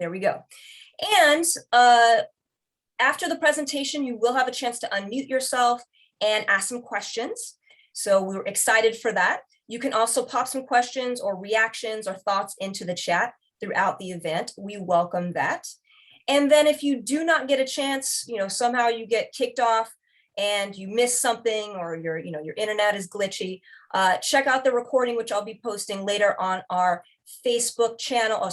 There we go. And after the presentation, you will have a chance to unmute yourself and ask some questions. So we're excited for that. You can also pop some questions or reactions or thoughts into the chat throughout the event. We welcome that. And then if you do not get a chance, somehow you get kicked off and you miss something, or your internet is glitchy, check out the recording, which I'll be posting later on our Facebook channel, our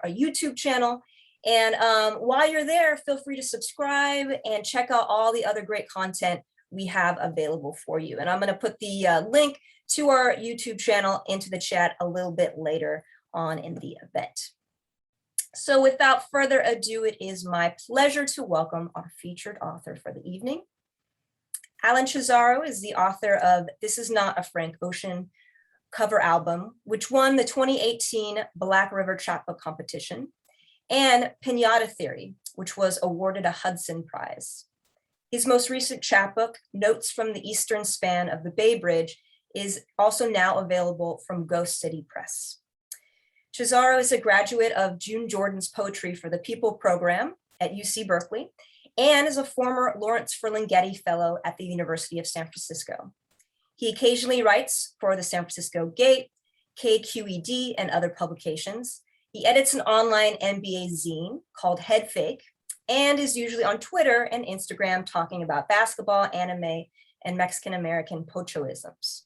YouTube channel. And while you're there, feel free to subscribe and check out all the other great content we have available for you. And I'm going to put the link to our YouTube channel into the chat a little bit later on in the event. So without further ado, it is my pleasure to welcome our featured author for the evening. Alan Chazaro is the author of This Is Not a Frank Ocean cover album, which won the 2018 Black River Chapbook Competition, and Piñata Theory, which was awarded a Hudson Prize. His most recent chapbook, Notes from the Eastern Span of the Bay Bridge, is also now available from Ghost City Press. Cesaro is a graduate of June Jordan's Poetry for the People program at UC Berkeley, and is a former Lawrence Ferlinghetti Fellow at the University of San Francisco. He occasionally writes for the San Francisco Gate, KQED, and other publications. He edits an online MBA zine called Head Fake, and is usually on Twitter and Instagram talking about basketball, anime, and Mexican-American pochoisms.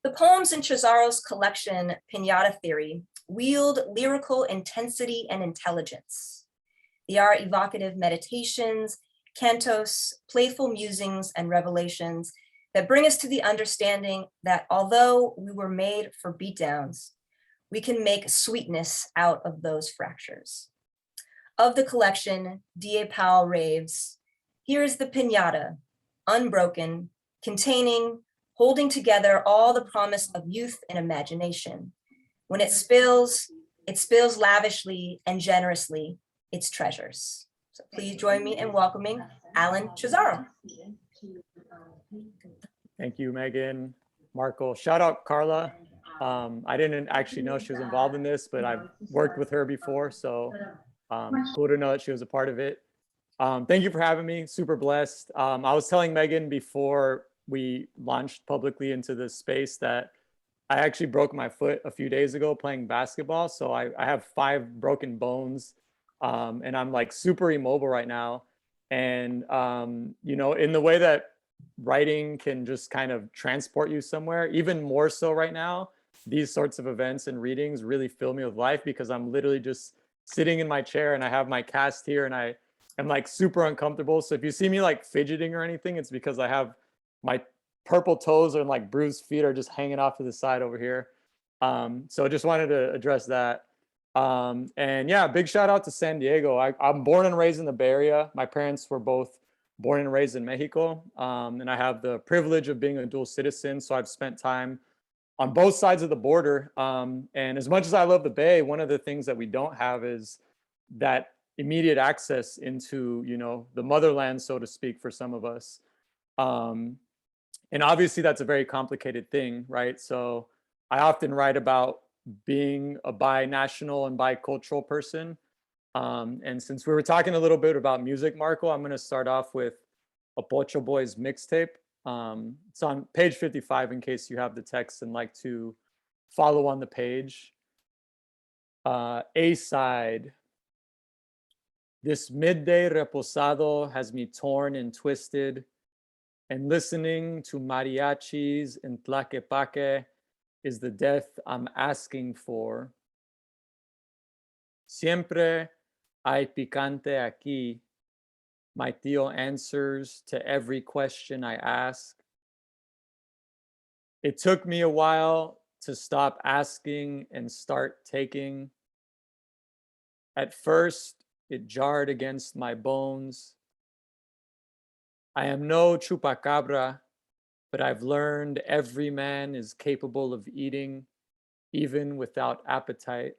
The poems in Cesaro's collection, Piñata Theory, wield lyrical intensity and intelligence. They are evocative meditations, cantos, playful musings, and revelations that bring us to the understanding that although we were made for beatdowns, we can make sweetness out of those fractures. Of the collection, D.A. Powell raves, here is the piñata, unbroken, containing, holding together all the promise of youth and imagination. When it spills lavishly and generously its treasures. So please join me in welcoming Alan Chazaro. Thank you, Megan, Marco. Shout out Carla. I didn't actually know she was involved in this, but I've worked with her before, so cool to know that she was a part of it. Thank you for having me, super blessed. I was telling Megan before we launched publicly into this space that I actually broke my foot a few days ago playing basketball. So I have 5 broken bones, and I'm like super immobile right now. And, in the way that writing can just kind of transport you somewhere, even more so right now, these sorts of events and readings really fill me with life, because I'm literally just sitting in my chair and I have my cast here and I am like super uncomfortable. So if you see me like fidgeting or anything, it's because I have my purple toes and like bruised feet are just hanging off to the side over here. So I just wanted to address that. And yeah, big shout out to San Diego. I'm born and raised in the Bay Area. My parents were both born and raised in Mexico. And I have the privilege of being a dual citizen. So I've spent time on both sides of the border. And as much as I love the Bay, one of the things that we don't have is that immediate access into, the motherland, so to speak, for some of us. And obviously that's a very complicated thing, right? So I often write about being a bi-national and bicultural person. And since we were talking a little bit about music, Marco, I'm going to start off with a Pocho Boys mixtape. It's on page 55 in case you have the text and like to follow on the page. A side. This midday reposado has me torn and twisted, and listening to mariachis in Tlaquepaque is the death I'm asking for. Siempre hay picante aquí. My tío answers to every question I ask. It took me a while to stop asking and start taking. At first, it jarred against my bones. I am no chupacabra, but I've learned every man is capable of eating, even without appetite.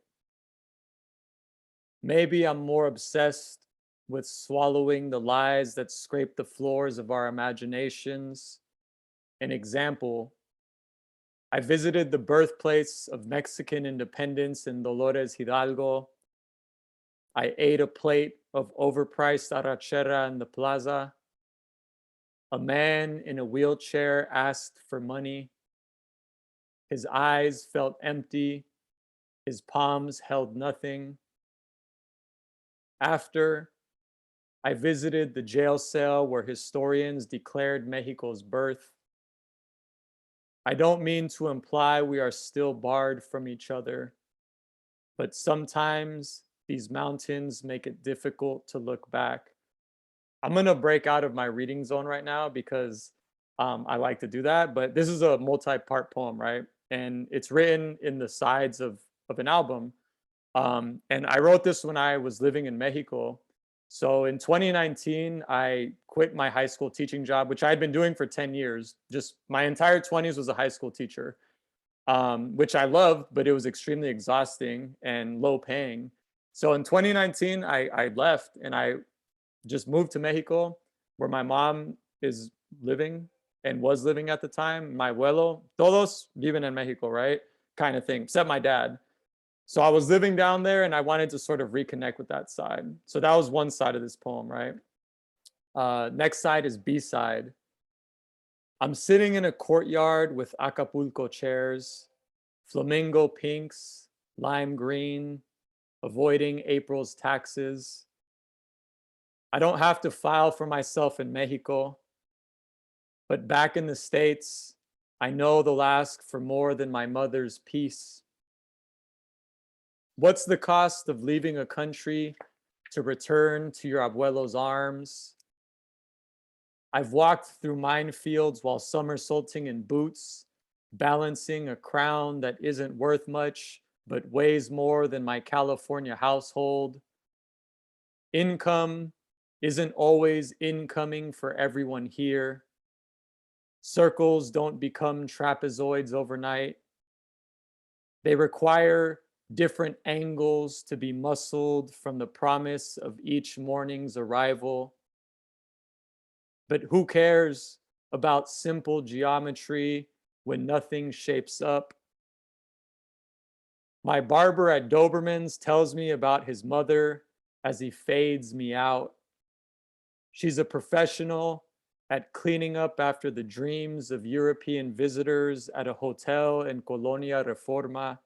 Maybe I'm more obsessed with swallowing the lies that scrape the floors of our imaginations. An example, I visited the birthplace of Mexican independence in Dolores Hidalgo. I ate a plate of overpriced arrachera in the plaza. A man in a wheelchair asked for money. His eyes felt empty. His palms held nothing. After, I visited the jail cell where historians declared Mexico's birth. I don't mean to imply we are still barred from each other, but sometimes these mountains make it difficult to look back. I'm gonna break out of my reading zone right now because I like to do that, but this is a multi-part poem, right? And it's written in the sides of an album. And I wrote this when I was living in Mexico. So in 2019, I quit my high school teaching job, which I had been doing for 10 years. Just my entire 20s was a high school teacher, which I loved, but it was extremely exhausting and low paying. So in 2019, I left and I just moved to Mexico, where my mom is living and was living at the time. My abuelo, todos viven en Mexico, right? Kind of thing, except my dad. So I was living down there and I wanted to sort of reconnect with that side. So that was one side of this poem, right? Next side is B side. I'm sitting in a courtyard with Acapulco chairs, flamingo pinks, lime green, avoiding April's taxes. I don't have to file for myself in Mexico, but back in the States, I know they'll ask for more than my mother's peace. What's the cost of leaving a country to return to your abuelo's arms? I've walked through minefields while somersaulting in boots, balancing a crown that isn't worth much, but weighs more than my California household. Income isn't always incoming for everyone here. Circles don't become trapezoids overnight. They require different angles to be muscled from the promise of each morning's arrival. But who cares about simple geometry when nothing shapes up? My barber at Doberman's tells me about his mother as he fades me out. She's a professional at cleaning up after the dreams of European visitors at a hotel in Colonia Reforma.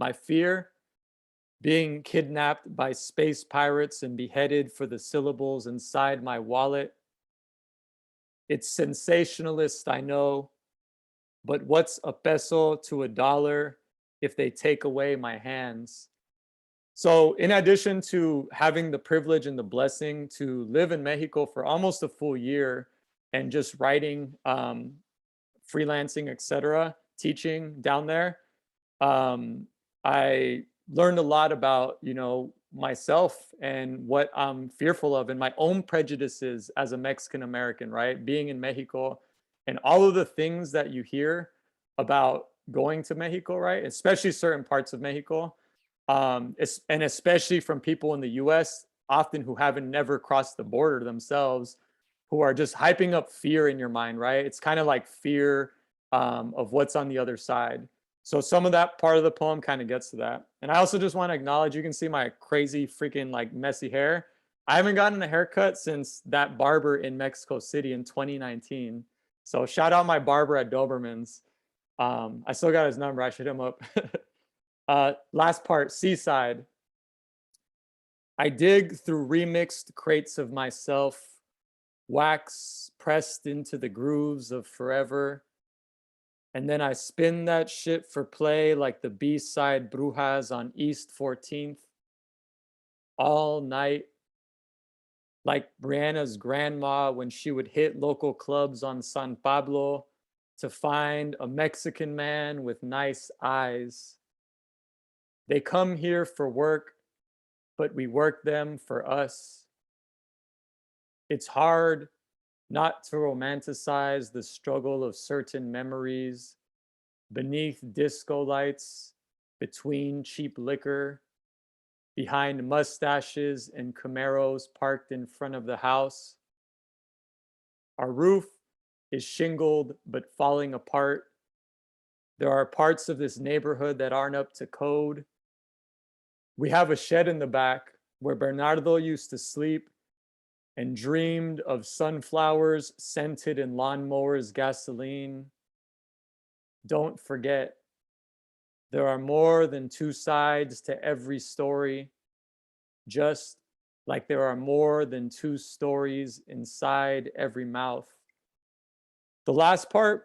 My fear? Being kidnapped by space pirates and beheaded for the syllables inside my wallet. It's sensationalist, I know, but what's a peso to a dollar if they take away my hands? So in addition to having the privilege and the blessing to live in Mexico for almost a full year and just writing, freelancing, etc., teaching down there, I learned a lot about, myself and what I'm fearful of and my own prejudices as a Mexican American, right? Being in Mexico and all of the things that you hear about going to Mexico, right? Especially certain parts of Mexico, and especially from people in the US, often who haven't never crossed the border themselves, who are just hyping up fear in your mind, right? It's kind of like fear of what's on the other side. So some of that part of the poem kind of gets to that. And I also just want to acknowledge, you can see my crazy freaking like messy hair. I haven't gotten a haircut since that barber in Mexico City in 2019. So shout out my barber at Doberman's. I still got his number. I should hit him up. Last part, Seaside. I dig through remixed crates of myself, wax pressed into the grooves of forever. And then I spin that shit for play like the B-side Brujas on East 14th. All night. Like Brianna's grandma when she would hit local clubs on San Pablo to find a Mexican man with nice eyes. They come here for work, but we work them for us. It's hard not to romanticize the struggle of certain memories beneath disco lights, between cheap liquor, behind mustaches and Camaros parked in front of the house. Our roof is shingled but falling apart. There are parts of this neighborhood that aren't up to code. We have a shed in the back where Bernardo used to sleep and dreamed of sunflowers scented in lawnmowers, gasoline. Don't forget, there are more than two sides to every story, just like there are more than two stories inside every mouth. The last part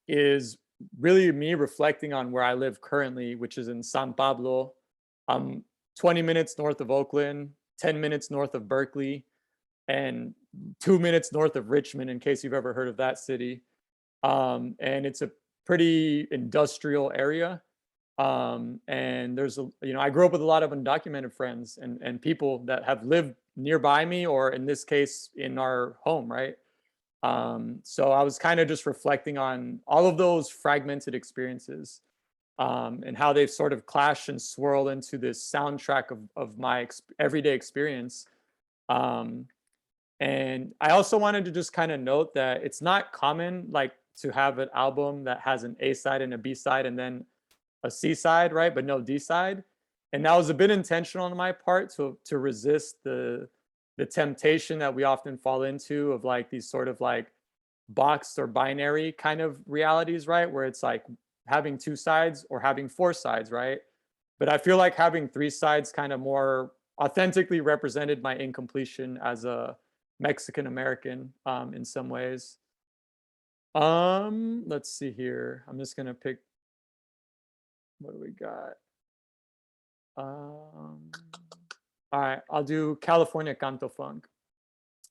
is really me reflecting on where I live currently, which is in San Pablo. I'm 20 minutes north of Oakland, 10 minutes north of Berkeley, and 2 minutes north of Richmond, in case you've ever heard of that city. And it's a pretty industrial area. And there's I grew up with a lot of undocumented friends and people that have lived nearby me, or in this case, in our home, right? So I was kind of just reflecting on all of those fragmented experiences, and how they've sort of clashed and swirled into this soundtrack of my everyday experience. Um, and I also wanted to just kind of note that it's not common, like, to have an album that has an A side and a B side and then a C side, right? But no D side. And that was a bit intentional on my part to resist the temptation that we often fall into of like these sort of like boxed or binary kind of realities, right? Where it's like having two sides or having four sides, right? But I feel like having three sides kind of more authentically represented my incompletion as a Mexican American, in some ways. Let's see here. I'm just gonna pick, what do we got? All right, I'll do California Canto Funk.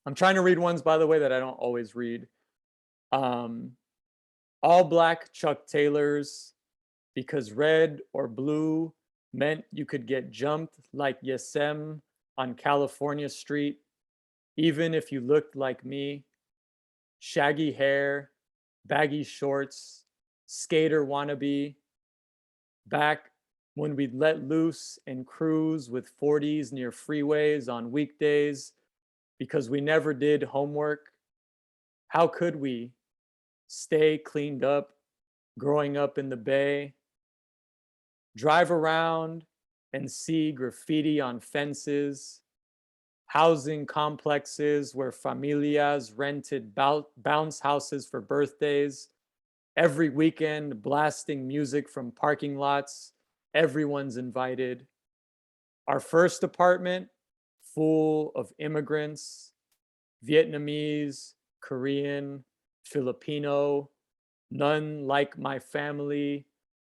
I'm trying to read ones, by the way, that I don't always read. Um, all black Chuck Taylors, because red or blue meant you could get jumped like Yesem on California Street, even if you looked like me. Shaggy hair, baggy shorts, skater wannabe. Back when we'd let loose and cruise with 40s near freeways on weekdays because we never did homework. How could we stay cleaned up growing up in the Bay? Drive around and see graffiti on fences, housing complexes where familias rented bounce houses for birthdays, every weekend blasting music from parking lots. Everyone's invited. Our first apartment full of immigrants, Vietnamese, Korean, Filipino, none like my family,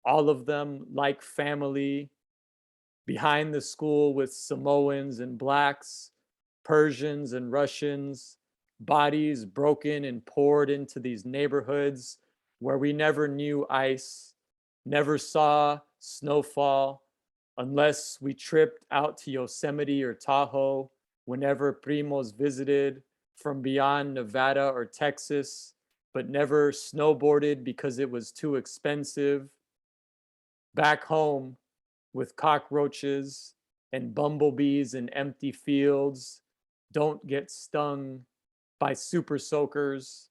all of them like family. Behind the school with Samoans and blacks, Persians and Russians, bodies broken and poured into these neighborhoods where we never knew ice, never saw snowfall, unless we tripped out to Yosemite or Tahoe whenever Primos visited from beyond Nevada or Texas, but never snowboarded because it was too expensive. Back home with cockroaches and bumblebees in empty fields, don't get stung by super soakers.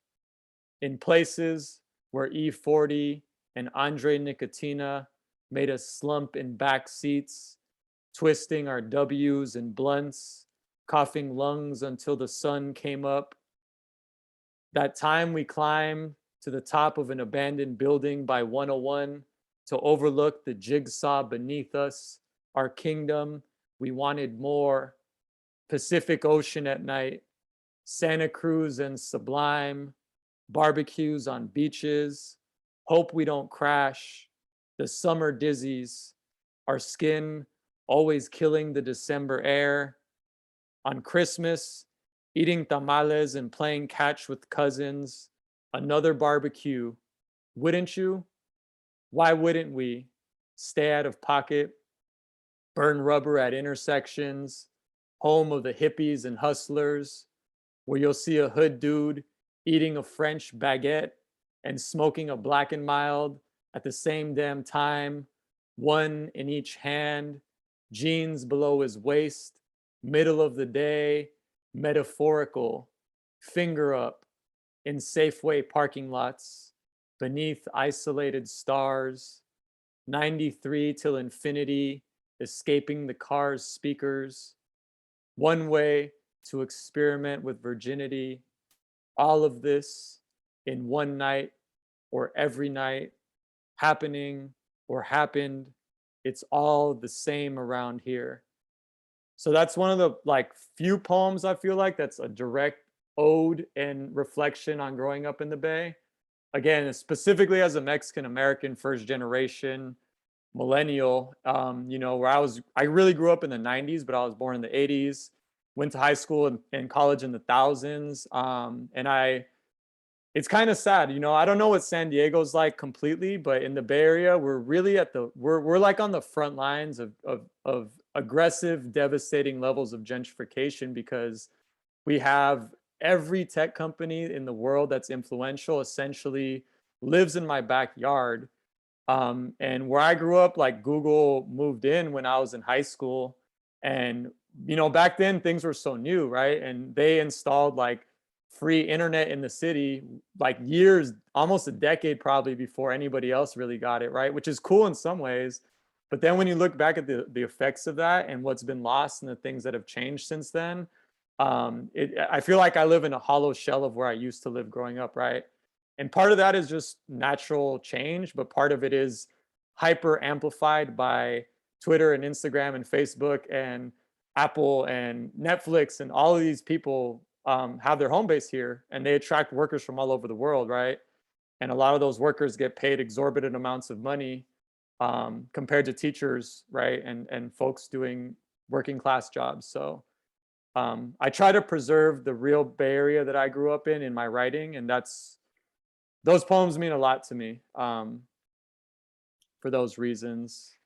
In places where E40 and Andre Nicotina made us slump in back seats, twisting our W's and blunts, coughing lungs until the sun came up. That time we climbed to the top of an abandoned building by 101 to overlook the jigsaw beneath us, our kingdom. We wanted more. Pacific Ocean at night, Santa Cruz and Sublime, barbecues on beaches, hope we don't crash, the summer dizzies, our skin always killing the December air. On Christmas, eating tamales and playing catch with cousins, another barbecue. Wouldn't you? Why wouldn't we? Stay out of pocket, burn rubber at intersections, home of the hippies and hustlers, where you'll see a hood dude eating a French baguette and smoking a Black and Mild at the same damn time, one in each hand, jeans below his waist, middle of the day, metaphorical, finger up in Safeway parking lots, beneath isolated stars, 93 till infinity, escaping the car's speakers, one way to experiment with virginity, all of this in one night or every night, happening or happened, it's all the same around here. So that's one of the like few poems I feel like that's a direct ode and reflection on growing up in the Bay. Again, specifically as a Mexican American, first generation millennial, you know, where I really grew up in the 90s, but I was born in the 80s, went to high school and college in the thousands. It's kind of sad, you know, I don't know what San Diego's like completely, but in the Bay Area, we're really we're like on the front lines of aggressive, devastating levels of gentrification, because we have every tech company in the world that's influential essentially lives in my backyard. And where I grew up, like Google moved in when I was in high school. And, you know, back then things were so new, right? And they installed like free internet in the city, like years, almost a decade probably before anybody else really got it, right? Which is cool in some ways. But then when you look back at the effects of that and what's been lost and the things that have changed since then, I feel like I live in a hollow shell of where I used to live growing up, right? And part of that is just natural change, but part of it is hyper amplified by Twitter and Instagram and Facebook and Apple and Netflix, and all of these people have their home base here, and they attract workers from all over the world, right? And a lot of those workers get paid exorbitant amounts of money compared to teachers, right? And folks doing working class jobs. So I try to preserve the real Bay Area that I grew up in my writing, and those poems mean a lot to me for those reasons.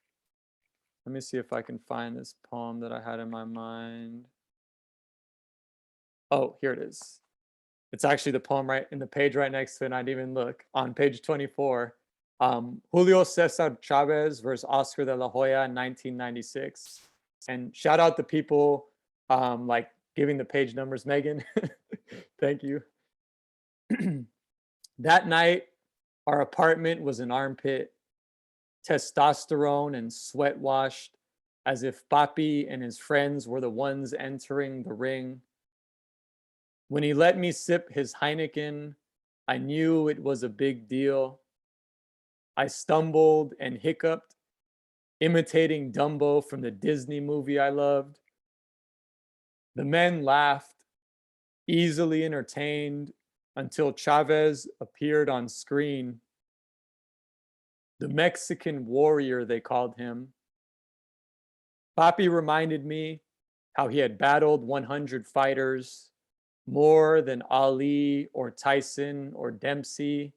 Let me see if I can find this poem that I had in my mind. Oh, here it is. It's actually the poem right in the page right next to it, and I didn't even look. On page 24, Julio Cesar Chavez versus Oscar de la Hoya in 1996. And shout out the people like giving the page numbers, Megan. Thank you. That night, our apartment was an armpit, testosterone and sweat washed, as if Papi and his friends were the ones entering the ring. When he let me sip his Heineken, I knew it was a big deal. I stumbled and hiccuped, imitating Dumbo from the Disney movie I loved. The men laughed, easily entertained, until Chavez appeared on screen. The Mexican warrior, they called him. Papi reminded me how he had battled 100 fighters, more than Ali or Tyson or Dempsey.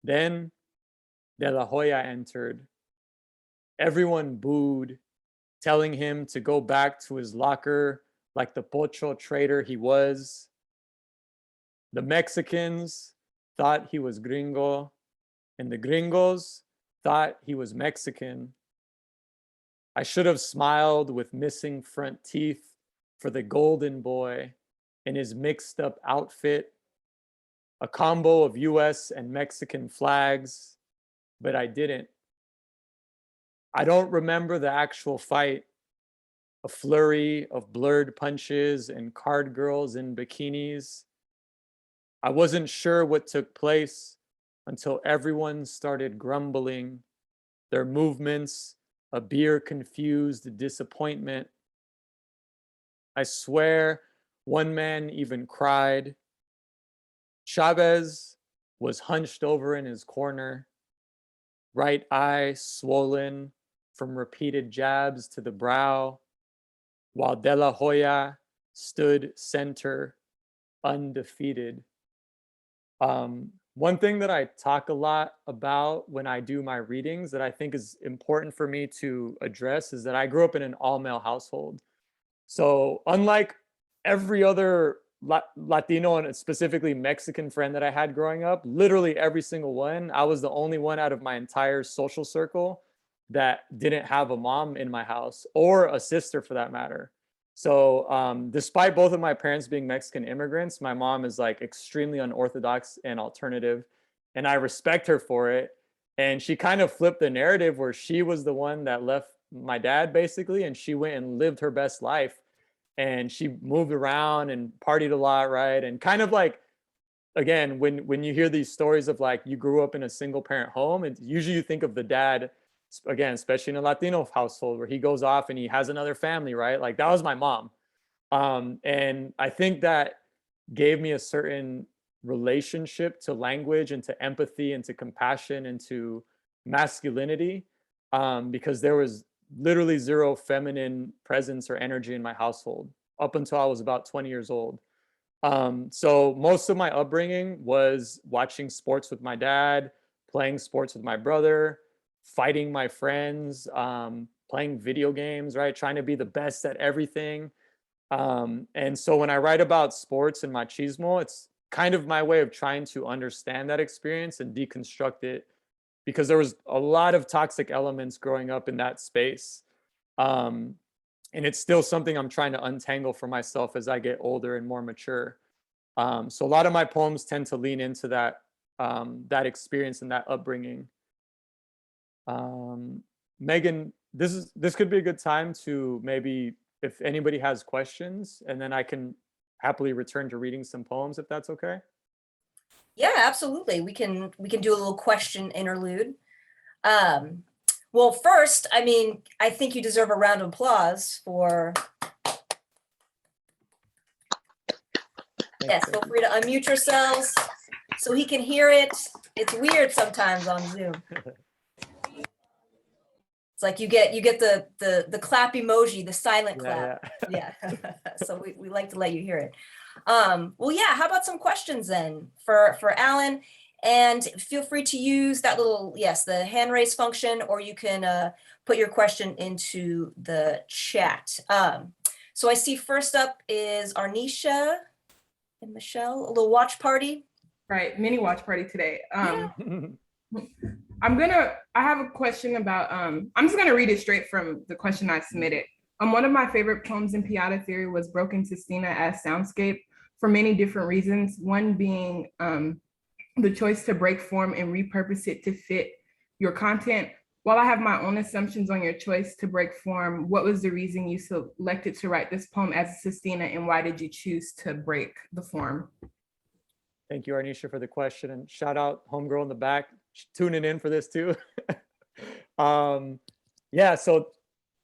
Then De La Hoya entered. Everyone booed, telling him to go back to his locker like the pocho traitor he was. The Mexicans thought he was gringo, and the gringos thought he was Mexican. I should have smiled with missing front teeth for the golden boy in his mixed up outfit, a combo of US and Mexican flags, but I didn't. I don't remember the actual fight, a flurry of blurred punches and card girls in bikinis. I wasn't sure what took place until everyone started grumbling, their movements a beer confused disappointment. I swear one man even cried. Chavez was hunched over in his corner, right eye swollen from repeated jabs to the brow, while De La Hoya stood center, undefeated. One thing that I talk a lot about when I do my readings that I think is important for me to address is that I grew up in an all-male household. So unlike every other Latino and specifically Mexican friend that I had growing up, literally every single one, I was the only one out of my entire social circle that didn't have a mom in my house or a sister for that matter. So despite both of my parents being Mexican immigrants, my mom is like extremely unorthodox and alternative, and I respect her for it. And she kind of flipped the narrative where she was the one that left my dad basically, and she went and lived her best life. And she moved around and partied a lot, right? And kind of like, again, when you hear these stories of like you grew up in a single parent home, and usually you think of the dad, again, especially in a Latino household where he goes off and he has another family, right? Like that was my mom. And I think that gave me a certain relationship to language and to empathy and to compassion and to masculinity, because there was literally zero feminine presence or energy in my household up until I was about 20 years old. So most of my upbringing was watching sports with my dad, playing sports with my brother, fighting my friends, playing video games, right? Trying to be the best at everything. And so when I write about sports and machismo, it's kind of my way of trying to understand that experience and deconstruct it, because there was a lot of toxic elements growing up in that space. Um, and it's still something I'm trying to untangle for myself as I get older and more mature. So a lot of my poems tend to lean into that, that experience and that upbringing. Megan, this could be a good time to maybe, if anybody has questions, and then I can happily return to reading some poems if that's okay. Yeah, absolutely. We can do a little question interlude. Well, first, I mean, I think you deserve a round of applause for. Yes, feel free to unmute yourselves so he can hear it. It's weird sometimes on Zoom. It's like you get the clap emoji, the silent clap. Yeah. So we like to let you hear it. Well, yeah, how about some questions then for Alan? And feel free to use that little, yes, the hand raise function, or you can put your question into the chat. So I see first up is Arnisha and Michelle, a little watch party. Right, mini watch party today. Yeah. I have a question about, I'm just gonna read it straight from the question I submitted. One of my favorite poems in Piñata Theory was Broken Sestina as Soundscape for many different reasons. One being the choice to break form and repurpose it to fit your content. While I have my own assumptions on your choice to break form, what was the reason you selected to write this poem as a sestina, and why did you choose to break the form? Thank you, Arnisha, for the question, and shout out homegirl in the back tuning in for this too. Yeah, so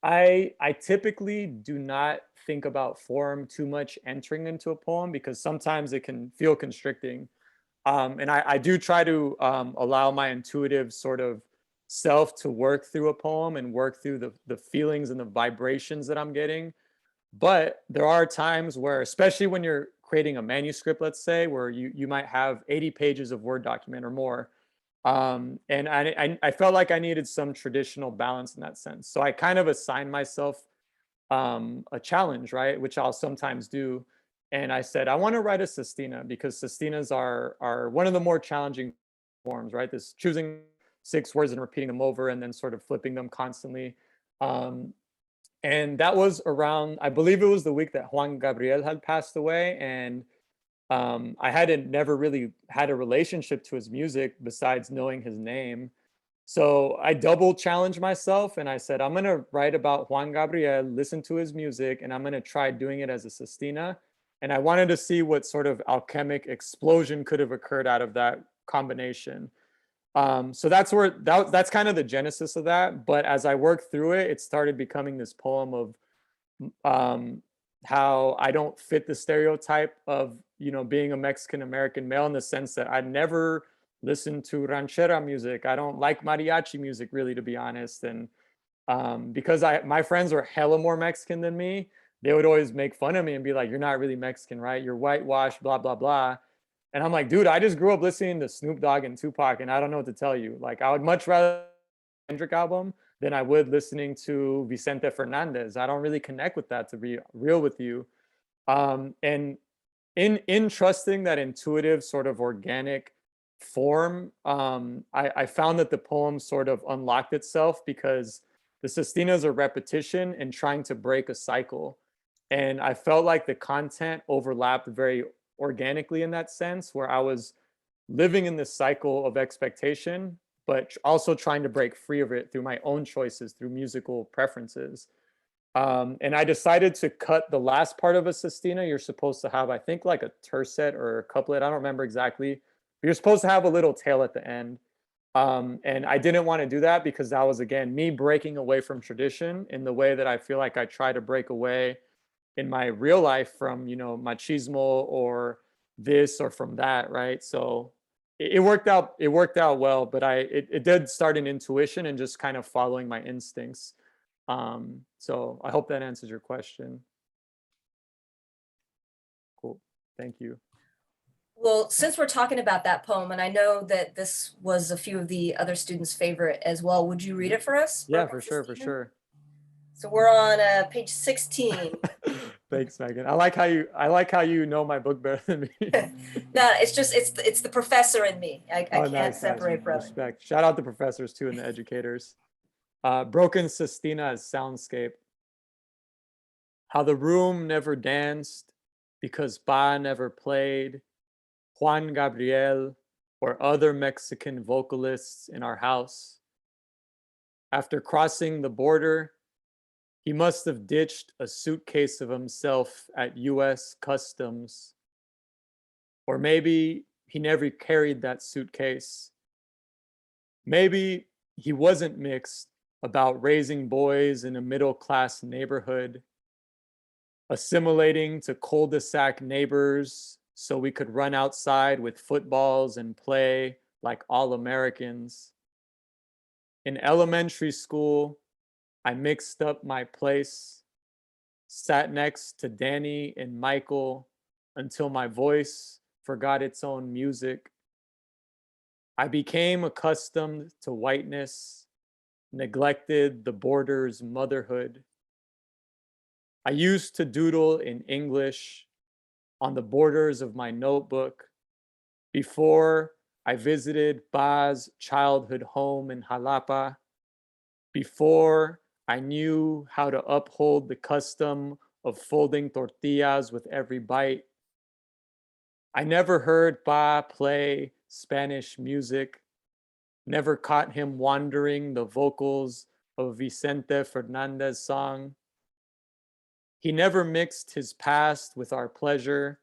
I typically do not think about form too much entering into a poem, because sometimes it can feel constricting. And I do try to allow my intuitive sort of self to work through a poem and work through the feelings and the vibrations that I'm getting. But there are times where, especially when you're creating a manuscript, let's say, where you might have 80 pages of Word document or more. And I felt like I needed some traditional balance in that sense. So I kind of assigned myself a challenge, right? Which I'll sometimes do. And I said, I want to write a sestina, because sestinas are one of the more challenging forms, right? This choosing 6 words and repeating them over and then sort of flipping them constantly. And that was around, I believe it was the week that Juan Gabriel had passed away. And I hadn't never really had a relationship to his music besides knowing his name. So I double challenged myself and I said, I'm going to write about Juan Gabriel, listen to his music, and I'm going to try doing it as a sestina. And I wanted to see what sort of alchemic explosion could have occurred out of that combination. So that's where that's kind of the genesis of that. But as I worked through it, it started becoming this poem of how I don't fit the stereotype of, you know, being a Mexican American male, in the sense that I never listened to ranchera music. I don't like mariachi music, really, to be honest. And because my friends were hella more Mexican than me, they would always make fun of me and be like, "You're not really Mexican, right? You're whitewashed, blah blah blah." And I'm like, dude, I just grew up listening to Snoop Dogg and Tupac, and I don't know what to tell you. Like, I would much rather Kendrick album than I would listening to Vicente Fernandez. I don't really connect with that, to be real with you. And in trusting that intuitive sort of organic form, I found that the poem sort of unlocked itself, because the sestinas are repetition and trying to break a cycle. And I felt like the content overlapped very organically in that sense, where I was living in this cycle of expectation, but also trying to break free of it through my own choices, through musical preferences. And I decided to cut the last part of a sestina. You're supposed to have, I think, like a tercet or a couplet. I don't remember exactly. But you're supposed to have a little tail at the end. And I didn't want to do that because that was, again, me breaking away from tradition in the way that I feel like I try to break away in my real life from, machismo or this or from that, right? So it worked out. It worked out well, but it did start an intuition and just kind of following my instincts. So I hope that answers your question. Cool. Thank you. Well, since we're talking about that poem, and I know that this was a few of the other students' favorite as well, would you read it for us? Yeah, for sure, for sure. So we're on page 16. Thanks, Megan. I like how you know my book better than me. No, it's the professor in me. I can't nice, separate from it. Respect. Shout out the professors too and the educators. Broken Sestina as soundscape. How the room never danced because Pa never played, Juan Gabriel or other Mexican vocalists in our house. After crossing the border, he must have ditched a suitcase of himself at US Customs. Or maybe he never carried that suitcase. Maybe he wasn't mixed about raising boys in a middle-class neighborhood, assimilating to cul-de-sac neighbors so we could run outside with footballs and play like all Americans. In elementary school, I mixed up my place, sat next to Danny and Michael until my voice forgot its own music. I became accustomed to whiteness, neglected the border's motherhood. I used to doodle in English on the borders of my notebook before I visited Pa's childhood home in Jalapa, before I knew how to uphold the custom of folding tortillas with every bite. I never heard Pa play Spanish music, never caught him wandering the vocals of Vicente Fernandez's song. He never mixed his past with our pleasure,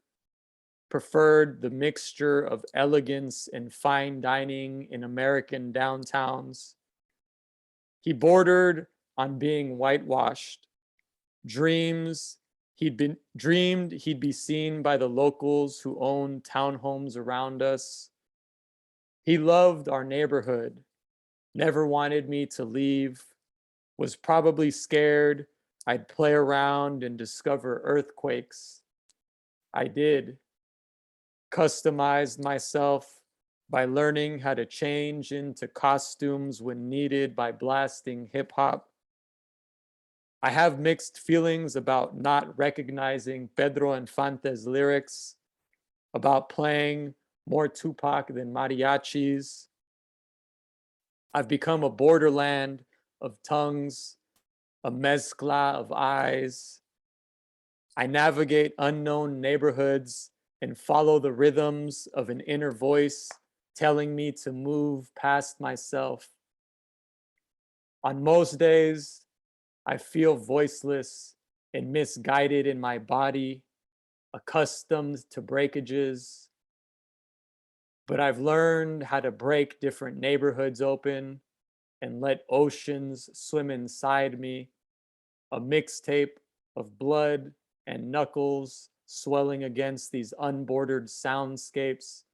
preferred the mixture of elegance and fine dining in American downtowns. He bordered on being whitewashed, dreamed he'd be seen by the locals who owned townhomes around us. He loved our neighborhood, never wanted me to leave, was probably scared I'd play around and discover earthquakes. I did. Customized myself by learning how to change into costumes when needed by blasting hip hop. I have mixed feelings about not recognizing Pedro Infante's lyrics, about playing more Tupac than mariachis. I've become a borderland of tongues, a mezcla of eyes. I navigate unknown neighborhoods and follow the rhythms of an inner voice telling me to move past myself. On most days, I feel voiceless and misguided in my body, accustomed to breakages. But I've learned how to break different neighborhoods open and let oceans swim inside me, a mixtape of blood and knuckles swelling against these unbordered soundscapes,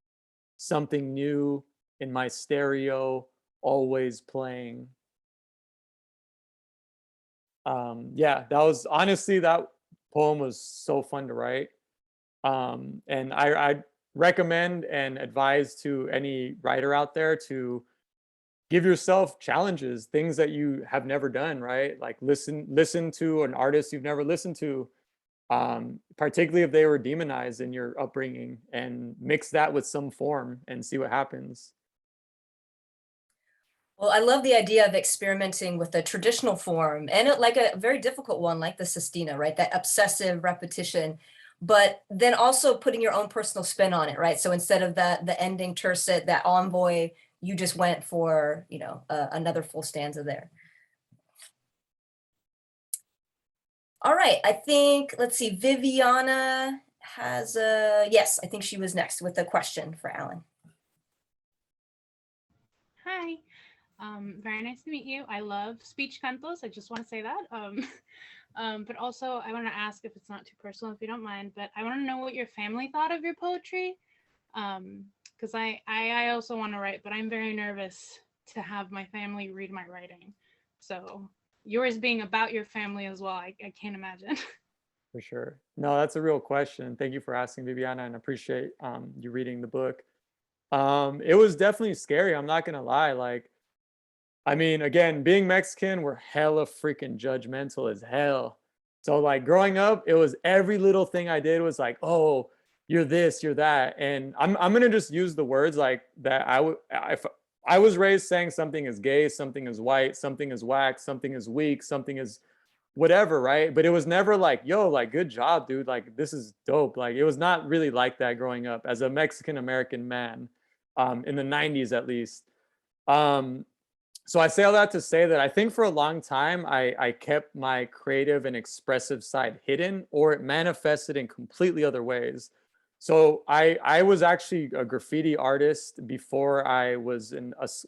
something new in my stereo, always playing. Yeah, that poem was so fun to write. And I recommend and advise to any writer out there to give yourself challenges, things that you have never done, right? Like listen to an artist you've never listened to, particularly if they were demonized in your upbringing, and mix that with some form and see what happens. Well, I love the idea of experimenting with a traditional form and like a very difficult one like the sestina, right? That obsessive repetition, but then also putting your own personal spin on it, right? So instead of the ending tercet, that envoy you just went for, another full stanza there. All right, I think, let's see, Viviana has yes, I think she was next with a question for Alan. Hi, very nice to meet you. I love speech cantos. I just want to say that. But also I want to ask, if it's not too personal, if you don't mind, but I want to know what your family thought of your poetry. Because I also want to write, but I'm very nervous to have my family read my writing. So yours being about your family as well, I can't imagine. For sure. No, that's a real question. Thank you for asking, Viviana, and appreciate you reading the book. It was definitely scary. I'm not gonna lie. Like, I mean, again, being Mexican, we're hella freaking judgmental as hell. So like growing up, it was every little thing I did was like, oh, you're this, you're that. And I'm gonna just use the words like that. If I was raised saying something is gay, something is white, something is whack, something is weak, something is whatever, right? But it was never like, yo, like, good job, dude. Like, this is dope. Like, it was not really like that growing up as a Mexican American man, in the 90s at least. So I say all that to say that I think for a long time, I kept my creative and expressive side hidden, or it manifested in completely other ways. So I was actually a graffiti artist before I was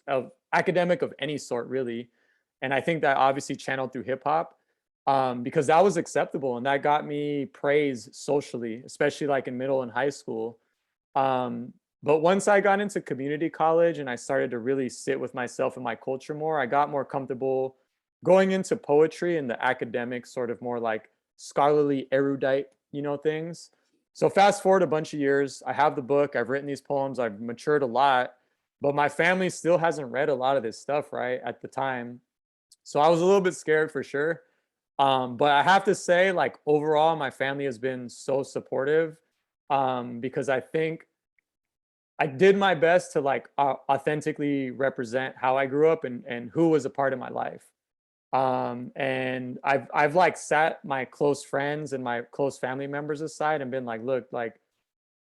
a academic of any sort, really. And I think that obviously channeled through hip hop, because that was acceptable and that got me praise socially, especially like in middle and high school. But once I got into community college and I started to really sit with myself and my culture more, I got more comfortable going into poetry and the academic sort of more like scholarly erudite, things. So fast forward a bunch of years, I have the book, I've written these poems, I've matured a lot, but my family still hasn't read a lot of this stuff, right, at the time. So I was a little bit scared for sure. But I have to say, like, overall, my family has been so supportive, because I think I did my best to like authentically represent how I grew up and who was a part of my life. And I've like sat my close friends and my close family members aside and been like, look, like,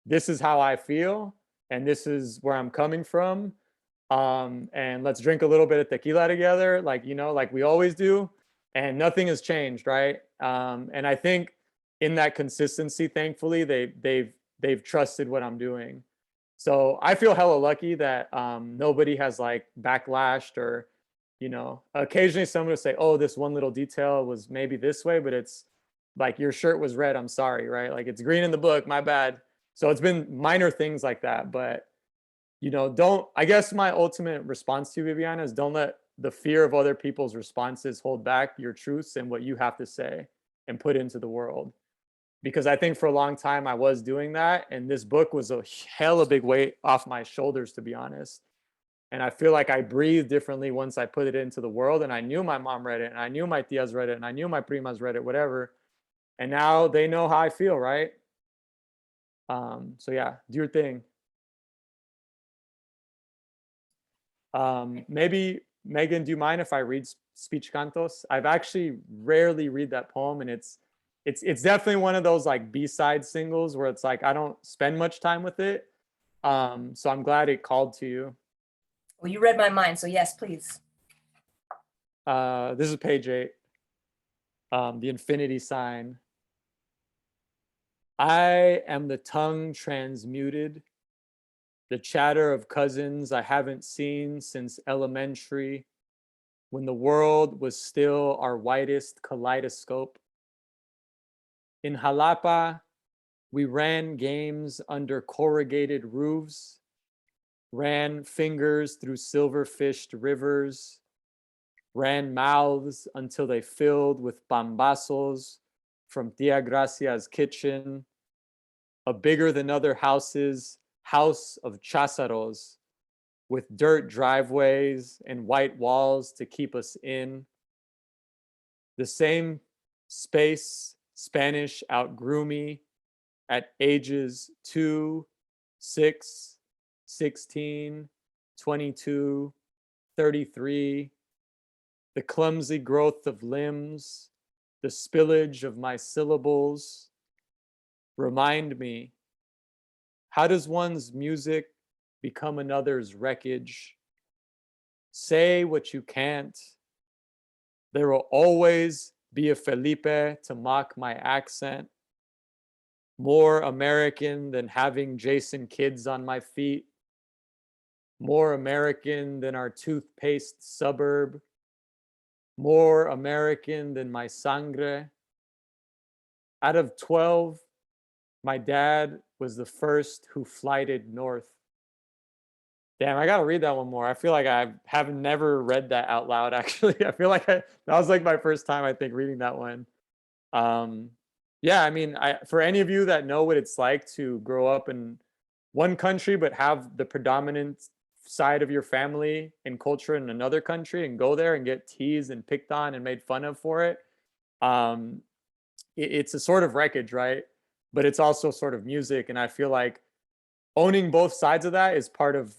this is how I feel and this is where I'm coming from. And let's drink a little bit of tequila together, like, like we always do. And nothing has changed, right? And I think in that consistency, thankfully, they've trusted what I'm doing. So I feel hella lucky that nobody has like backlashed or, occasionally someone will say, oh, this one little detail was maybe this way, but it's like your shirt was red, I'm sorry, right? Like it's green in the book, my bad. So it's been minor things like that. But, I guess my ultimate response to you, Viviana, is don't let the fear of other people's responses hold back your truths and what you have to say and put into the world. Because I think for a long time I was doing that. And this book was a hella big weight off my shoulders, to be honest. And I feel like I breathe differently once I put it into the world. And I knew my mom read it, and I knew my tias read it, and I knew my primas read it, whatever. And now they know how I feel, right? So yeah, do your thing. Maybe Megan, do you mind if I read Speech Cantos? I've actually rarely read that poem, and it's definitely one of those like B-side singles where it's like I don't spend much time with it. So I'm glad it called to you. Well, you read my mind, so yes, please. This is page 8. The infinity sign. I am the tongue transmuted, the chatter of cousins I haven't seen since elementary, when the world was still our whitest kaleidoscope. In Jalapa, we ran games under corrugated roofs, ran fingers through silver-fished rivers, ran mouths until they filled with pambazos from Tia Gracia's kitchen, a bigger than other houses house of Chazaros with dirt driveways and white walls to keep us in. The same space Spanish outgrew me at ages 2, 6, 16, 22, 33, the clumsy growth of limbs, the spillage of my syllables. Remind me, how does one's music become another's wreckage? say what you can't. There will always be a Felipe to mock my accent. More American than having Jason Kids on my feet. More American than our toothpaste suburb. More American than my sangre. Out of 12, my dad was the first who flighted north. Damn, I gotta read that one more. I feel like I have never read that out loud, actually. I feel like that was like my first time, I think, reading that one. Yeah, I mean, for any of you that know what it's like to grow up in one country, but have the predominant side of your family and culture in another country and go there and get teased and picked on and made fun of for it, it's a sort of wreckage, right? But it's also sort of music. And I feel like owning both sides of that is part of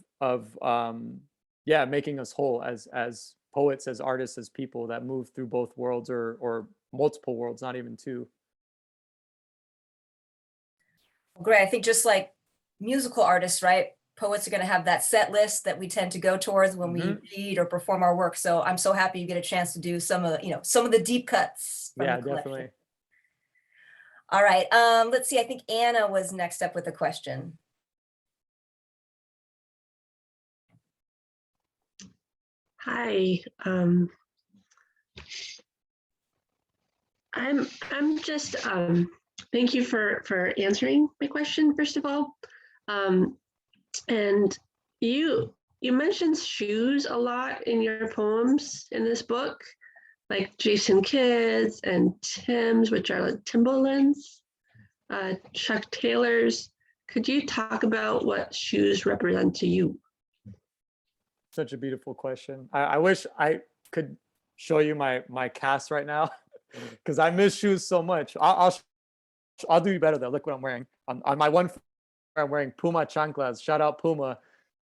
yeah, making us whole as poets, as artists, as people that move through both worlds or multiple worlds, not even two. Great. I think just like musical artists, right? Poets are going to have that set list that we tend to go towards when we read or perform our work. So I'm so happy you get a chance to do some of, some of the deep cuts. Yeah, definitely. All right. Let's see. I think Anna was next up with a question. Hi. I'm just thank you for answering my question, first of all. And you mentioned shoes a lot in your poems in this book, like Jason Kidd's and Tim's, which are like Timberlands, Chuck Taylor's. Could you talk about what shoes represent to you? Such a beautiful question. I wish I could show you my cast right now because I miss shoes so much. I'll do you better though. Look what I'm wearing. On my one foot, I'm wearing Puma chanclas. Shout out Puma.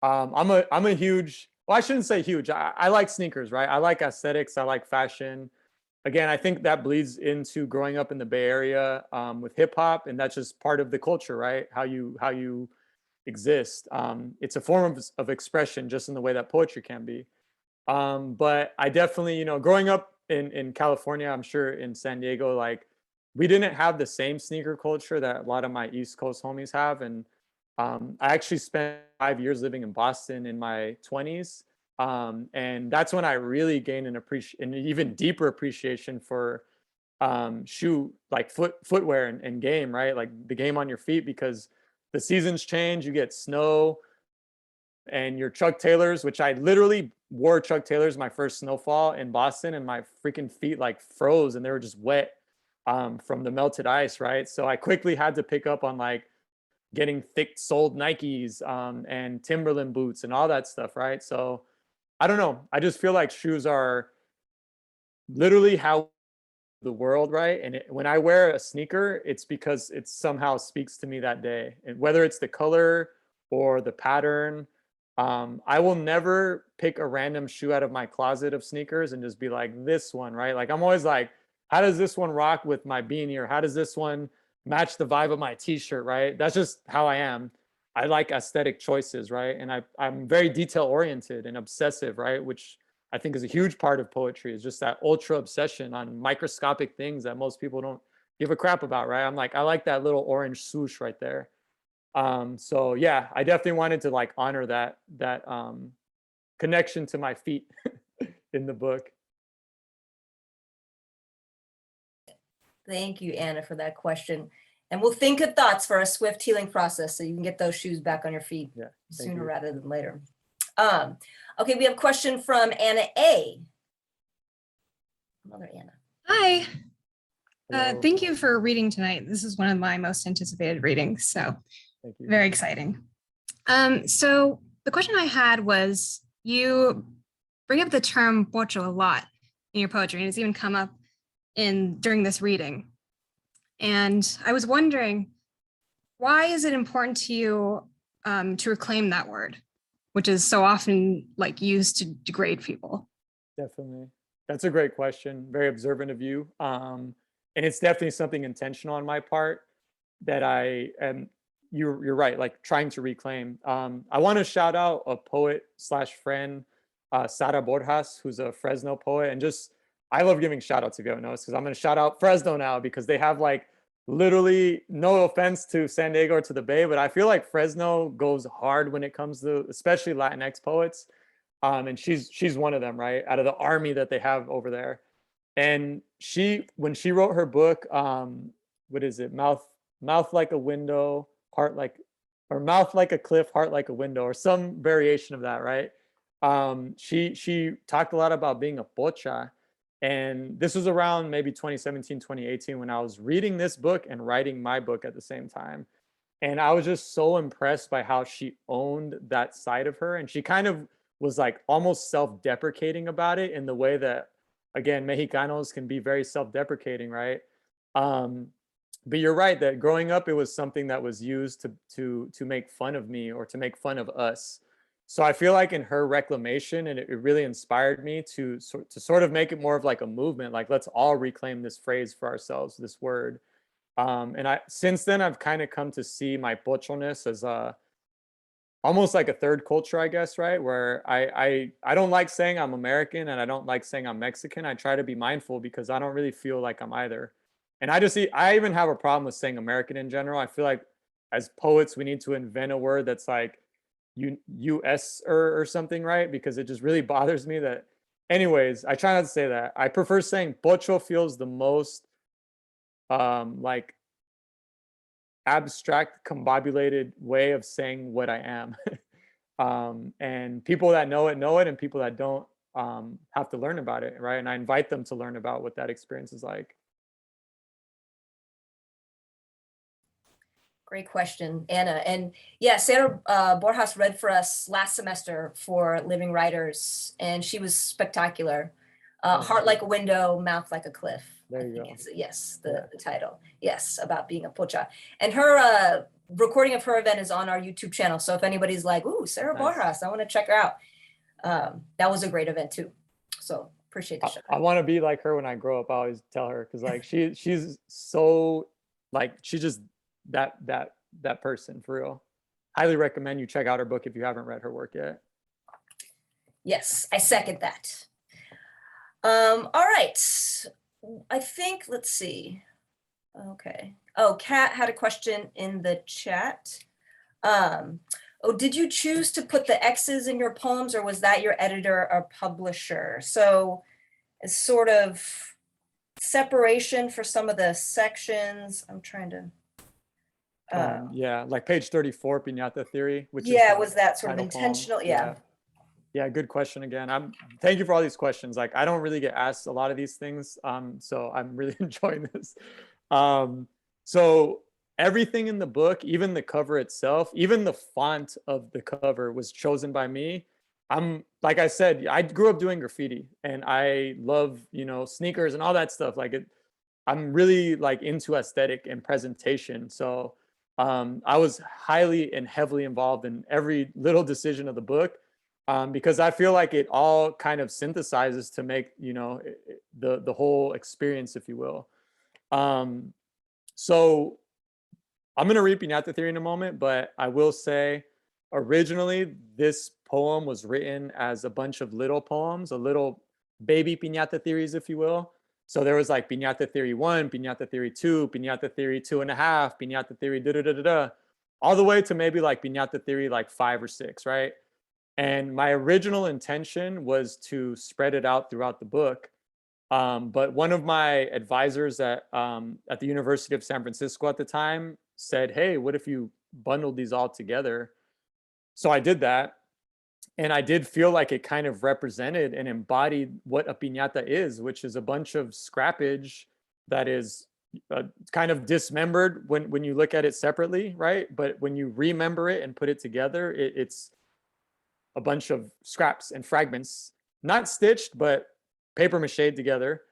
I'm a huge, well, I shouldn't say huge. I like sneakers, right? I like aesthetics. I like fashion. Again, I think that bleeds into growing up in the Bay Area with hip hop, and that's just part of the culture, right? How you exist. It's a form of expression, just in the way that poetry can be. But I definitely, growing up in California, I'm sure in San Diego, like we didn't have the same sneaker culture that a lot of my East Coast homies have. And I actually spent 5 years living in Boston in my 20s. And that's when I really gained an even deeper appreciation for footwear and game, right? Like the game on your feet, because the seasons change, you get snow, and your Chuck Taylors, which I literally wore Chuck Taylors my first snowfall in Boston, and my freaking feet like froze and they were just wet from the melted ice, right? So I quickly had to pick up on like getting thick soled Nikes and Timberland boots and all that stuff, right? So I don't know. I just feel like shoes are literally how the world, right? And when I wear a sneaker, it's because it somehow speaks to me that day. And whether it's the color or the pattern, I will never pick a random shoe out of my closet of sneakers and just be like, this one, right? Like I'm always like, how does this one rock with my beanie? Or how does this one match the vibe of my t-shirt, right? That's just how I am. I like aesthetic choices, right? And I'm very detail oriented and obsessive, right? Which I think is a huge part of poetry, is just that ultra obsession on microscopic things that most people don't give a crap about, right? I'm like, I like that little orange swoosh right there. So yeah, I definitely wanted to like honor that connection to my feet in the book. Thank you, Anna, for that question. And we'll think of thoughts for a swift healing process so you can get those shoes back on your feet sooner rather than later. Okay, we have a question from Anna A. Another Anna. Hi. Hello. Thank you for reading tonight. This is one of my most anticipated readings, so Thank you. very exciting. So the question I had was, you bring up the term pocho a lot in your poetry, and it's even come up during this reading. And I was wondering, why is it important to you to reclaim that word, which is so often like used to degrade people? Definitely. That's a great question. Very observant of you. And it's definitely something intentional on my part that I am, you're right, like trying to reclaim. I want to shout out a poet / friend Sara Borjas, who's a Fresno poet. And just, I love giving shout outs, if you haven't noticed, because I'm going to shout out Fresno now because they have like literally, no offense to San Diego or to the Bay, but I feel like Fresno goes hard when it comes to especially Latinx poets. And she's one of them, right? Out of the army that they have over there. And when she wrote her book, what is it? Mouth like a window, heart like, or mouth like a cliff, heart like a window, or some variation of that, right? She talked a lot about being a pocha. And this was around maybe 2017, 2018, when I was reading this book and writing my book at the same time. And I was just so impressed by how she owned that side of her. And she kind of was like almost self-deprecating about it in the way that, again, Mexicanos can be very self-deprecating, right? But you're right that growing up, it was something that was used to make fun of me or to make fun of us. So I feel like in her reclamation, and it really inspired me to sort of make it more of like a movement, like let's all reclaim this phrase for ourselves, this word. And since then I've kind of come to see my pochoness as almost like a third culture, I guess, right? Where I don't like saying I'm American and I don't like saying I'm Mexican. I try to be mindful because I don't really feel like I'm either. And I even have a problem with saying American in general. I feel like as poets, we need to invent a word that's like US or something, right? Because it just really bothers me that, anyways, I try not to say that. I prefer saying pocho feels the most like abstract, combobulated way of saying what I am. And people that know it, and people that don't have to learn about it, right? And I invite them to learn about what that experience is like. Great question, Anna. And yeah, Sarah Borjas read for us last semester for Living Writers, and she was spectacular. Heart like a window, mouth like a cliff. There you go. Yes, the title. Yes, about being a pocha. And her recording of her event is on our YouTube channel. So if anybody's like, ooh, Sarah Borjas, I want to check her out. That was a great event too. So appreciate the show. I want to be like her when I grow up. I always tell her, because like she's so like, she's just that person for real. Highly recommend you check out her book if you haven't read her work yet. Yes, I second that. All right. I think, let's see. Okay. Oh, Kat had a question in the chat. Did you choose to put the X's in your poems, or was that your editor or publisher? So it's sort of separation for some of the sections. I'm trying to. Yeah, like page 34, Piñata Theory, which was that sort of intentional? Poem. Yeah, good question again. Thank you for all these questions. Like, I don't really get asked a lot of these things, so I'm really enjoying this. So everything in the book, even the cover itself, even the font of the cover was chosen by me. Like I said, I grew up doing graffiti, and I love, sneakers and all that stuff. Like I'm really like into aesthetic and presentation. So I was highly and heavily involved in every little decision of the book, because I feel like it all kind of synthesizes to make, the whole experience, if you will. So I'm going to read Piñata Theory in a moment, but I will say originally this poem was written as a bunch of little poems, a little baby Piñata Theories, if you will. So there was like Piñata Theory 1, Piñata Theory 2, Piñata Theory 2.5, Piñata Theory da-da-da-da-da, all the way to maybe like Piñata Theory like 5 or 6, right? And my original intention was to spread it out throughout the book. But one of my advisors at the University of San Francisco at the time said, hey, what if you bundled these all together? So I did that. And I did feel like it kind of represented and embodied what a piñata is, which is a bunch of scrappage that is kind of dismembered when you look at it separately, right? But when you remember it and put it together, it's a bunch of scraps and fragments, not stitched, but paper mache together.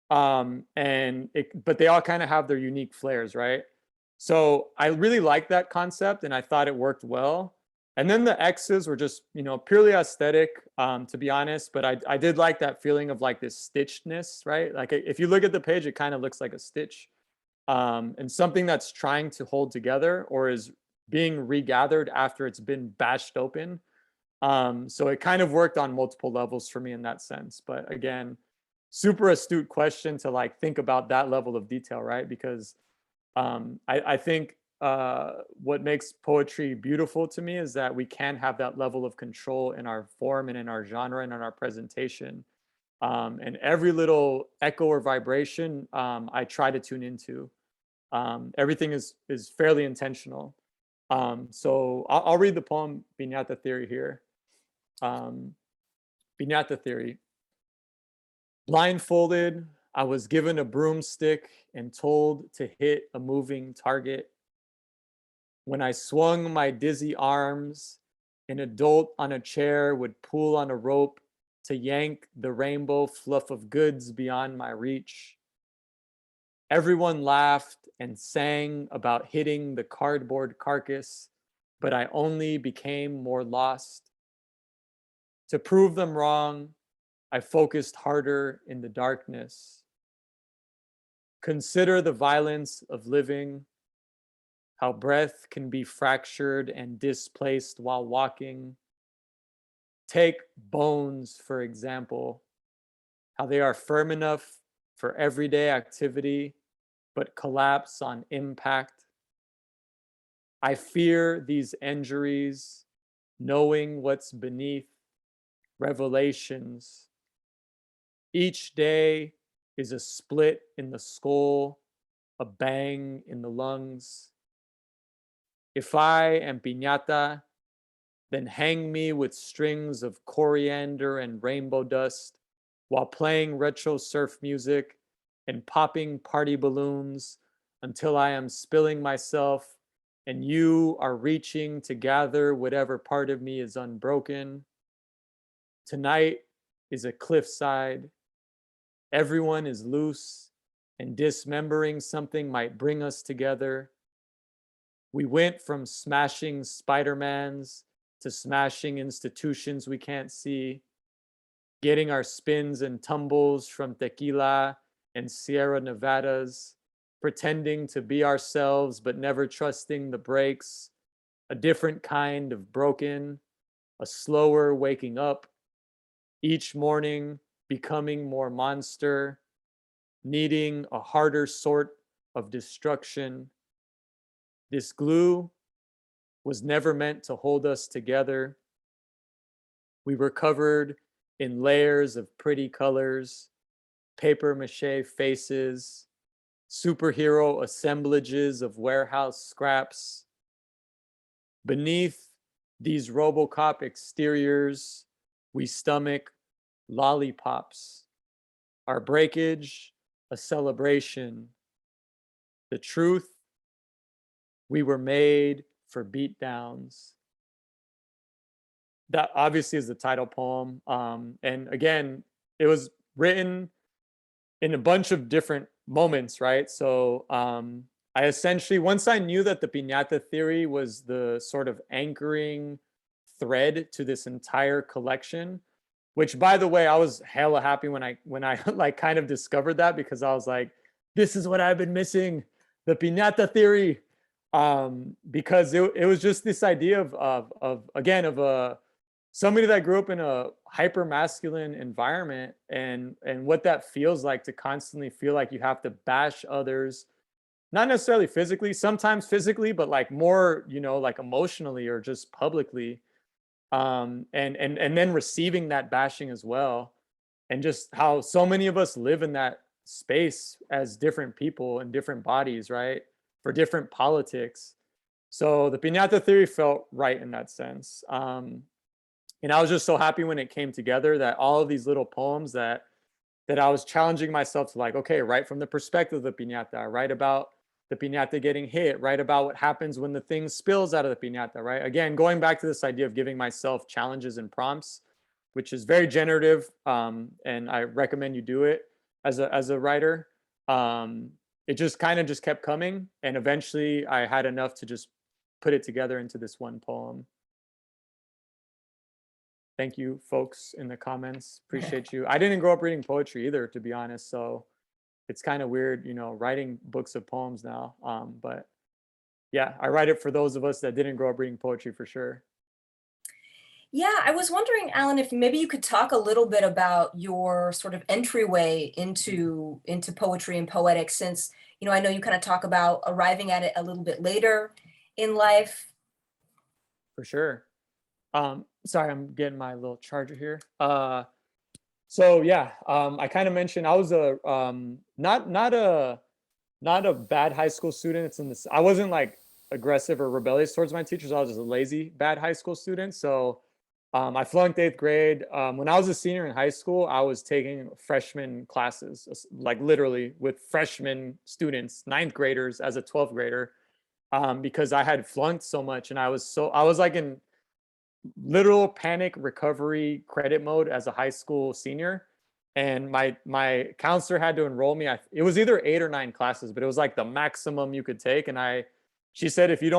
But they all kind of have their unique flares, right? So I really liked that concept, and I thought it worked well. And then the X's were just, purely aesthetic, to be honest. But I did like that feeling of like this stitchedness, right? Like if you look at the page, it kind of looks like a stitch, and something that's trying to hold together or is being regathered after it's been bashed open. So it kind of worked on multiple levels for me in that sense. But again, super astute question to like think about that level of detail, right? Because I think what makes poetry beautiful to me is that we can have that level of control in our form and in our genre and in our presentation. And every little echo or vibration I try to tune into. Everything is fairly intentional. So I'll read the poem Piñata Theory here. Piñata Theory. Blindfolded, I was given a broomstick and told to hit a moving target. When I swung my dizzy arms, an adult on a chair would pull on a rope to yank the rainbow fluff of goods beyond my reach. Everyone laughed and sang about hitting the cardboard carcass, but I only became more lost. To prove them wrong, I focused harder in the darkness. Consider the violence of living, how breath can be fractured and displaced while walking. Take bones, for example, how they are firm enough for everyday activity, but collapse on impact. I fear these injuries, knowing what's beneath, revelations. Each day is a split in the skull, a bang in the lungs. If I am piñata, then hang me with strings of coriander and rainbow dust while playing retro surf music and popping party balloons until I am spilling myself and you are reaching to gather whatever part of me is unbroken. Tonight is a cliffside. Everyone is loose and dismembering something might bring us together. We went from smashing Spider-Mans to smashing institutions we can't see, getting our spins and tumbles from tequila and Sierra Nevadas, pretending to be ourselves but never trusting the brakes, a different kind of broken, a slower waking up, each morning becoming more monster, needing a harder sort of destruction. This glue was never meant to hold us together. We were covered in layers of pretty colors, paper mache faces, superhero assemblages of warehouse scraps. Beneath these RoboCop exteriors, we stomach lollipops. Our breakage, a celebration. The truth, we were made for beatdowns. That obviously is the title poem. And again, it was written in a bunch of different moments, right? So I essentially, once I knew that the Piñata Theory was the sort of anchoring thread to this entire collection, which by the way, I was hella happy when I like kind of discovered that, because I was like, this is what I've been missing, the Piñata Theory. Because it was just this idea of again, of a somebody that grew up in a hyper masculine environment, and what that feels like to constantly feel like you have to bash others, not necessarily physically, sometimes physically, but like more, you know, like emotionally or just publicly. And then receiving that bashing as well, and just how so many of us live in that space as different people in different bodies, right, for different politics. So the Piñata Theory felt right in that sense. And I was just so happy when it came together, that all of these little poems that I was challenging myself to, like, okay, write from the perspective of the piñata, write about the piñata getting hit, write about what happens when the thing spills out of the piñata, right? Again, going back to this idea of giving myself challenges and prompts, which is very generative, and I recommend you do it as a writer. It just kind of just kept coming, and eventually I had enough to just put it together into this one poem. Thank you, folks in the comments. Appreciate you. I didn't grow up reading poetry either, to be honest. So it's kind of weird, you know, writing books of poems now. But yeah, I write it for those of us that didn't grow up reading poetry, for sure. Yeah, I was wondering, Alan, if maybe you could talk a little bit about your sort of entryway into poetry and poetics, since, you know, I know you kind of talk about arriving at it a little bit later in life. For sure. Sorry, I'm getting my little charger here. So yeah, I kind of mentioned I was a not a bad high school student. It's in this. I wasn't like aggressive or rebellious towards my teachers. I was just a lazy bad high school student. So I flunked 8th grade. When I was a senior in high school, I was taking freshman classes, like literally with freshman students, 9th graders as a 12th grader, because I had flunked so much, and I was like in literal panic recovery credit mode as a high school senior. And my counselor had to enroll me. It was either 8 or 9 classes, but it was like the maximum you could take. And she said, if you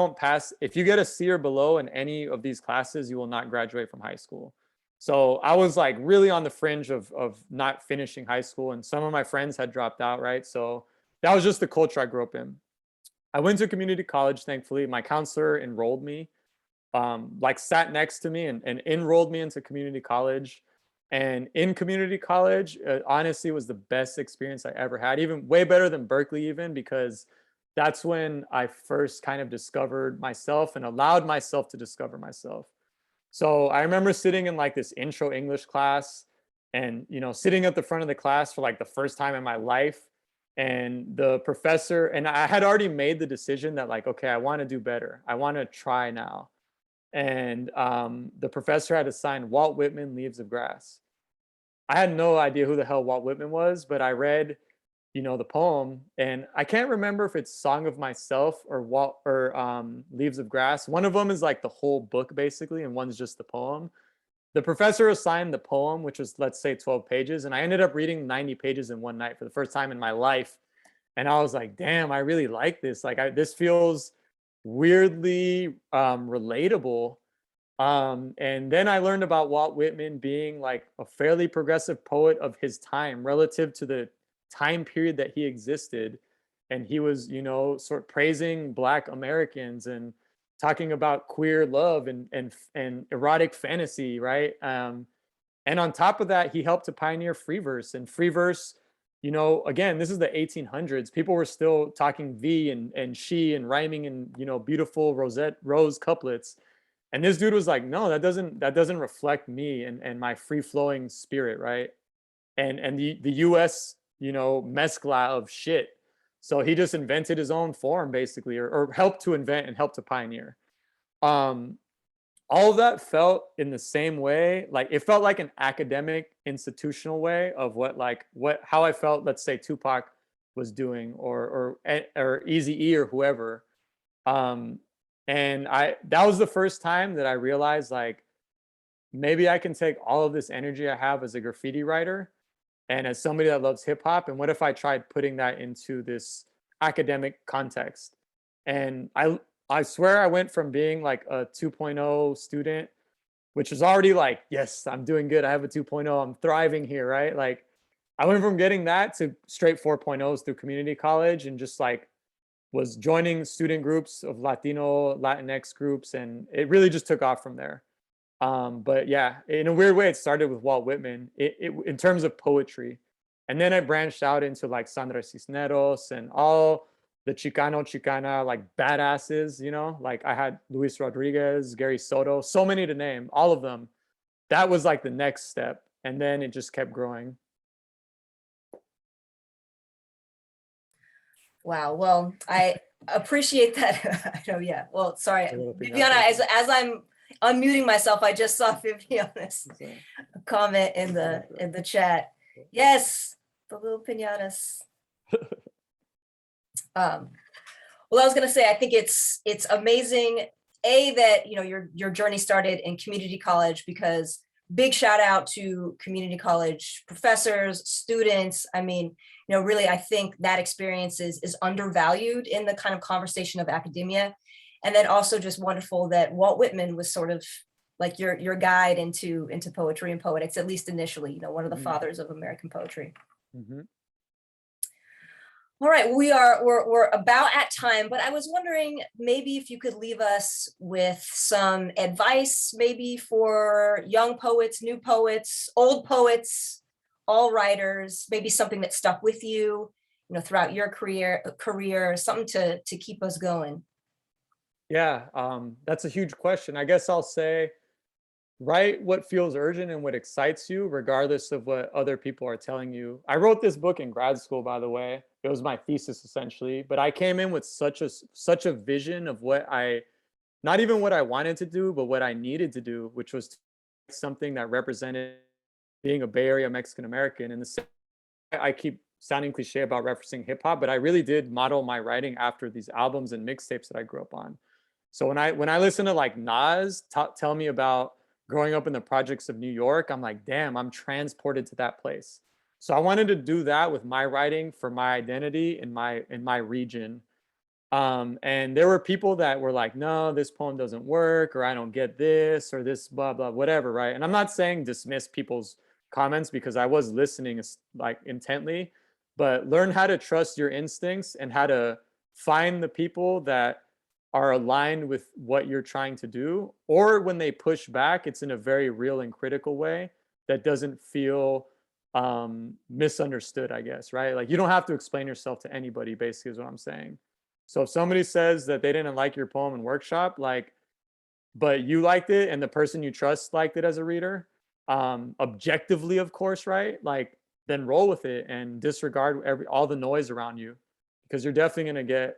get a C or below in any of these classes, you will not graduate from high school. So I was like really on the fringe of not finishing high school, and some of my friends had dropped out, right? So that was just the culture I grew up in. I went to community college, thankfully. My counselor enrolled me, like sat next to me and enrolled me into community college. And in community college, honestly, was the best experience I ever had, even way better than Berkeley, even, because that's when I first kind of discovered myself and allowed myself to discover myself. So I remember sitting in like this intro English class, and, you know, sitting at the front of the class for like the first time in my life. And the professor, and I had already made the decision that like, okay, I want to do better. I want to try now. And the professor had assigned Walt Whitman Leaves of Grass. I had no idea who the hell Walt Whitman was, but I read, you know, the poem, and I can't remember if it's Song of Myself or Leaves of Grass. One of them is like the whole book basically, and one's just the poem. The professor assigned the poem, which was, let's say, 12 pages, and I ended up reading 90 pages in one night for the first time in my life. And I was like, damn, I really like this. Like, this feels weirdly relatable. And then I learned about Walt Whitman being like a fairly progressive poet of his time relative to the time period that he existed. And he was, you know, sort of praising Black Americans and talking about queer love and erotic fantasy, right? And on top of that, he helped to pioneer free verse. And free verse, you know, again, this is the 1800s. People were still talking V and she and rhyming in, you know, beautiful rose couplets. And this dude was like, no, that doesn't reflect me and my free flowing spirit, right? And the US, you know, mezcla of shit. So he just invented his own form basically, or helped to invent and helped to pioneer. All of that felt in the same way. Like, it felt like an academic institutional way of how I felt, let's say, Tupac was doing, or Eazy-E or whoever. And that was the first time that I realized, like, maybe I can take all of this energy I have as a graffiti writer and as somebody that loves hip hop, and what if I tried putting that into this academic context? And I swear I went from being like a 2.0 student, which was already like, yes, I'm doing good. I have a 2.0. I'm thriving here, right? Like, I went from getting that to straight 4.0s through community college, and just like was joining student groups of Latino, Latinx groups, and it really just took off from there. But yeah, in a weird way, it started with Walt Whitman in terms of poetry. And then I branched out into like Sandra Cisneros and all the Chicana, like badasses, you know, like I had Luis Rodriguez, Gary Soto, so many to name, all of them. That was like the next step. And then it just kept growing. Wow. Well, I appreciate that. I know. Yeah. Well, sorry, Viviana, as I'm unmuting myself, I just saw Viviana's comment in the chat. Yes, the little piñatas. Well, I was gonna say, I think it's amazing, that, you know, your journey started in community college, because big shout out to community college professors, students. I mean, you know, really, I think that experience is undervalued in the kind of conversation of academia. And then also just wonderful that Walt Whitman was sort of like your guide into poetry and poetics, at least initially, you know, one of the fathers of American poetry. Mm-hmm. All right, we're about at time, but I was wondering maybe if you could leave us with some advice, maybe for young poets, new poets, old poets, all writers, maybe something that stuck with you, throughout your career, something to keep us going. Yeah, that's a huge question. I guess I'll say, write what feels urgent and what excites you, regardless of what other people are telling you. I wrote this book in grad school, by the way. It was my thesis essentially, but I came in with such a vision of not even what I wanted to do, but what I needed to do, which was something that represented being a Bay Area Mexican American. And I keep sounding cliche about referencing hip hop, but I really did model my writing after these albums and mixtapes that I grew up on. So when I listen to like Nas tell me about growing up in the projects of New York, I'm like, damn, I'm transported to that place. So I wanted to do that with my writing for my identity in my region. And there were people that were like, no, this poem doesn't work, or I don't get this, or this, blah, blah, whatever, right? And I'm not saying dismiss people's comments, because I was listening like intently, but learn how to trust your instincts and how to find the people that are aligned with what you're trying to do, or when they push back, it's in a very real and critical way that doesn't feel misunderstood, I guess, right? Like you don't have to explain yourself to anybody, basically is what I'm saying. So if somebody says that they didn't like your poem in workshop, like, but you liked it and the person you trust liked it as a reader, objectively, of course, right? Like, then roll with it and disregard all the noise around you, because you're definitely going to get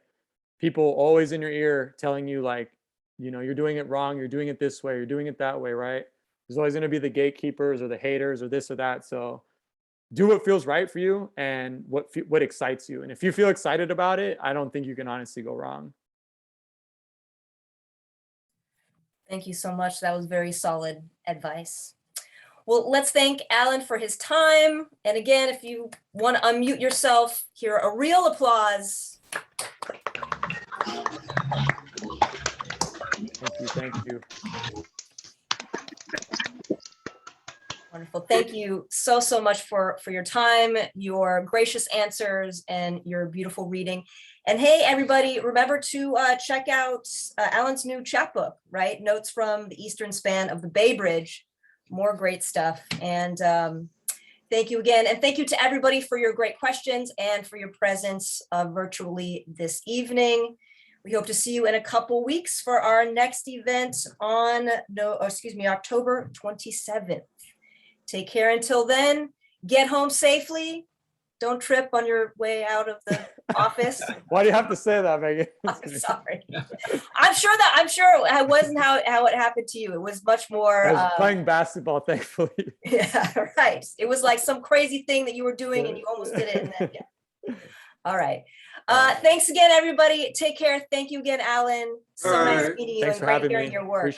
people always in your ear telling you like, you're doing it wrong, you're doing it this way, you're doing it that way, right? There's always going to be the gatekeepers or the haters or this or that. So do what feels right for you and what excites you. And if you feel excited about it, I don't think you can honestly go wrong. Thank you so much. That was very solid advice. Well, let's thank Alan for his time. And again, if you want to unmute yourself, hear a real applause. Thank you. Wonderful. Thank you so much for your time, your gracious answers, and your beautiful reading. And hey, everybody, remember to check out Alan's new chapbook, right? Notes from the Eastern Span of the Bay Bridge. More great stuff. And thank you again. And thank you to everybody for your great questions and for your presence virtually this evening. We hope to see you in a couple weeks for our next event on, October 27th. Take care until then. Get home safely. Don't trip on your way out of the office. Why do you have to say that, Megan? I'm sorry. I'm sure it wasn't how it happened to you. It was much more. I was playing basketball, thankfully. Yeah, right. It was like some crazy thing that you were doing and you almost did it. And then, yeah. All right. Thanks again, everybody. Take care. Thank you again, Alan. So nice meeting you Thanks and for great having hearing me. your work.